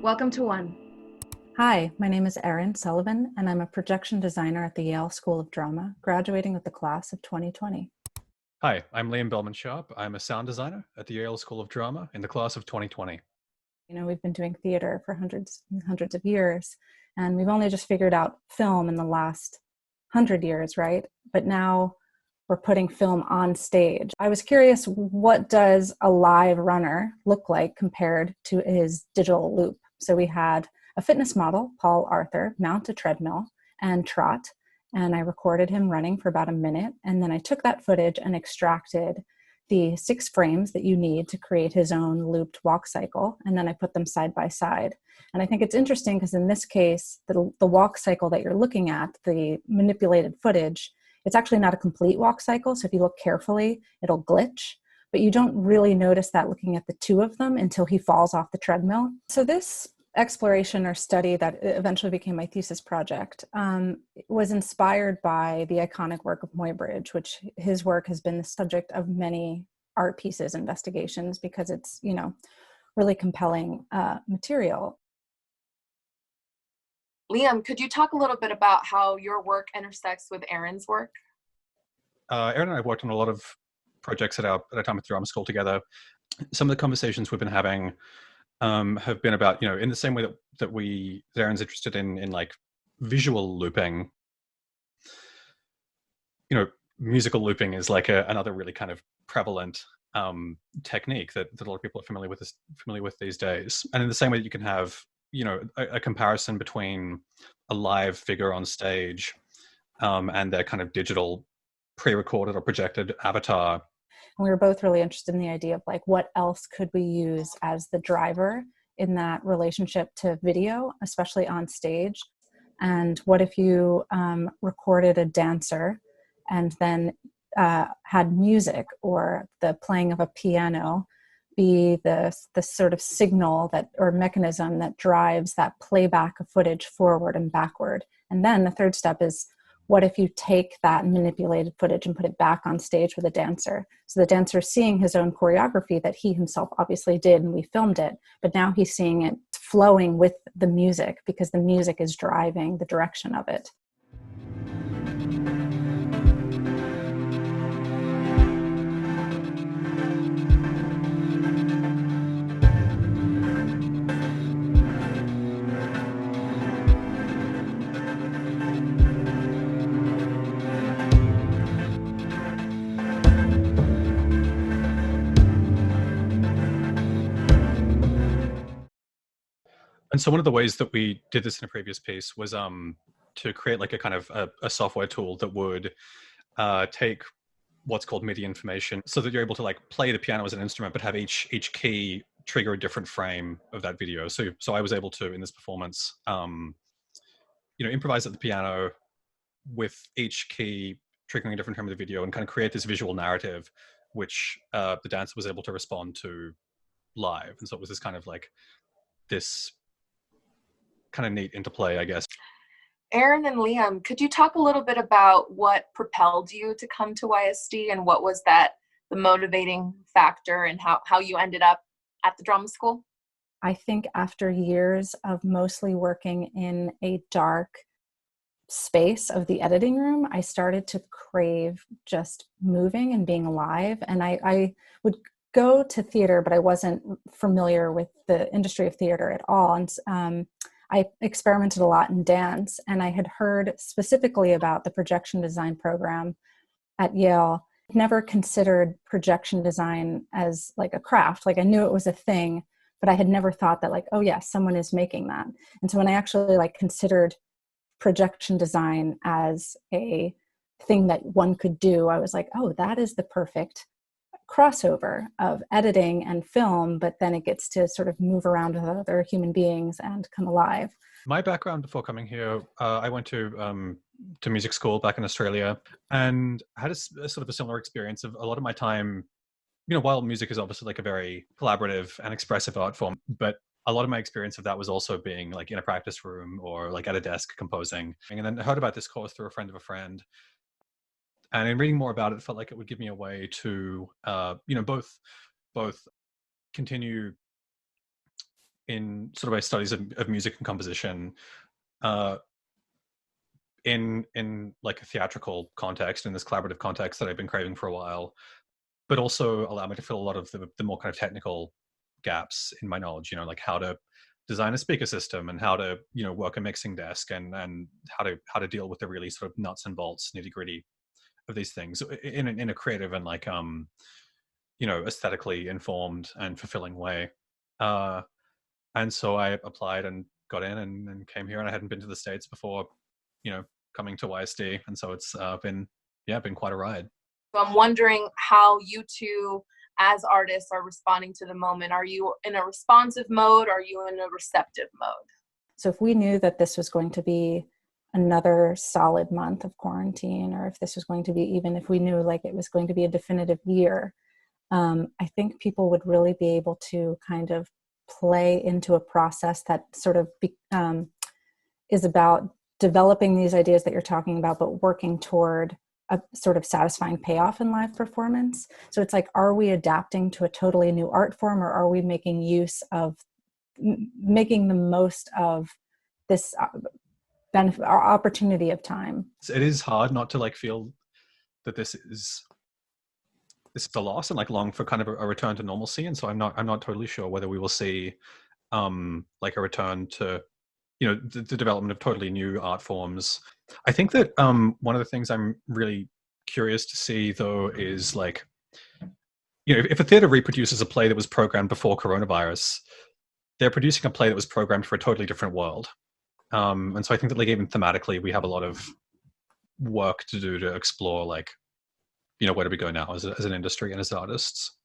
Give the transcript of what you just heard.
Welcome to One. Hi, my name is Erin Sullivan, and I'm a projection designer at the Yale School of Drama, graduating with the class of 2020. Hi, I'm Liam Bellman-Sharp. I'm a sound designer at the Yale School of Drama in the class of 2020. You know, we've been doing theater for hundreds and hundreds of years, and we've only just figured out film in the last 100 years, right? But now we're putting film on stage. I was curious, what does a live runner look like compared to his digital loop? So we had a fitness model, Paul Arthur, mount a treadmill and trot, and I recorded him running for about a minute. And then I took that footage and extracted the 6 frames that you need to create his own looped walk cycle. And then I put them side by side. And I think it's interesting because in this case, the walk cycle that you're looking at, the manipulated footage, it's actually not a complete walk cycle. So if you look carefully, it'll glitch, but you don't really notice that looking at the 2 of them until he falls off the treadmill. So this exploration or study that eventually became my thesis project was inspired by the iconic work of Muybridge, which his work has been the subject of many art pieces investigations because it's, you know, really compelling material. Liam, could you talk a little bit about how your work intersects with Erin's work? Erin and I worked on a lot of projects at our time at the drama school together. Some of the conversations we've been having have been about, you know, in the same way that Erin's interested in like visual looping, you know, musical looping is like another really kind of prevalent technique that a lot of people are familiar with these days. And in the same way that you can have, you know, a comparison between a live figure on stage and their kind of digital pre-recorded or projected avatar. And we were both really interested in the idea of like, what else could we use as the driver in that relationship to video, especially on stage? And what if you recorded a dancer and then had music or the playing of a piano be the sort of signal that or mechanism that drives that playback of footage forward and backward? And then the third step is, what if you take that manipulated footage and put it back on stage with a dancer? So the dancer is seeing his own choreography that he himself obviously did, and we filmed it, but now he's seeing it flowing with the music because the music is driving the direction of it. And so one of the ways that we did this in a previous piece was to create like a kind of a software tool that would take what's called MIDI information so that you're able to like play the piano as an instrument, but have each key trigger a different frame of that video. So I was able to, in this performance, you know, improvise at the piano with each key triggering a different frame of the video and kind of create this visual narrative, which the dancer was able to respond to live. And so it was this kind of like this kind of neat interplay, I guess. Erin and Liam, could you talk a little bit about what propelled you to come to YSD and what was the motivating factor and how you ended up at the drama school? I think after years of mostly working in a dark space of the editing room, I started to crave just moving and being alive. And I would go to theater, but I wasn't familiar with the industry of theater at all. And I experimented a lot in dance, and I had heard specifically about the projection design program at Yale. Never considered projection design as like a craft. Like I knew it was a thing, but I had never thought that like, oh yes, someone is making that. And so when I actually like considered projection design as a thing that one could do, I was like, oh, that is the perfect crossover of editing and film, but then it gets to sort of move around with other human beings and come alive. My background before coming here, I went to music school back in Australia and had a sort of a similar experience of a lot of my time, you know, while music is obviously like a very collaborative and expressive art form, but a lot of my experience of that was also being like in a practice room or like at a desk composing. And then I heard about this course through a friend of a friend. And in reading more about it, felt like it would give me a way to, you know, both continue in sort of my studies of music and composition, uh, in like a theatrical context, in this collaborative context that I've been craving for a while, but also allow me to fill a lot of the more kind of technical gaps in my knowledge, like how to design a speaker system and how to, work a mixing desk and how to deal with the really sort of nuts and bolts nitty gritty of these things in a creative and like, aesthetically informed and fulfilling way. Uh, and so I applied and got in and came here, and I hadn't been to the States before, coming to YSD. And so it's been quite a ride. So I'm wondering how you two as artists are responding to the moment. Are you in a responsive mode? Or are you in a receptive mode? So if we knew that this was going to be another solid month of quarantine, or if this was going to be, even if we knew like it was going to be a definitive year, I think people would really be able to kind of play into a process that sort of is about developing these ideas that you're talking about, but working toward a sort of satisfying payoff in live performance. So it's like, are we adapting to a totally new art form, or are we making use of making the most of this benefit, our opportunity of time? It is hard not to like feel that this is the loss and like long for kind of a return to normalcy. And so I'm not totally sure whether we will see like a return to the development of totally new art forms. I think that one of the things I'm really curious to see though is like, if a theater reproduces a play that was programmed before coronavirus, they're producing a play that was programmed for a totally different world. And so I think that like even thematically we have a lot of work to do to explore like, where do we go now as an industry and as artists.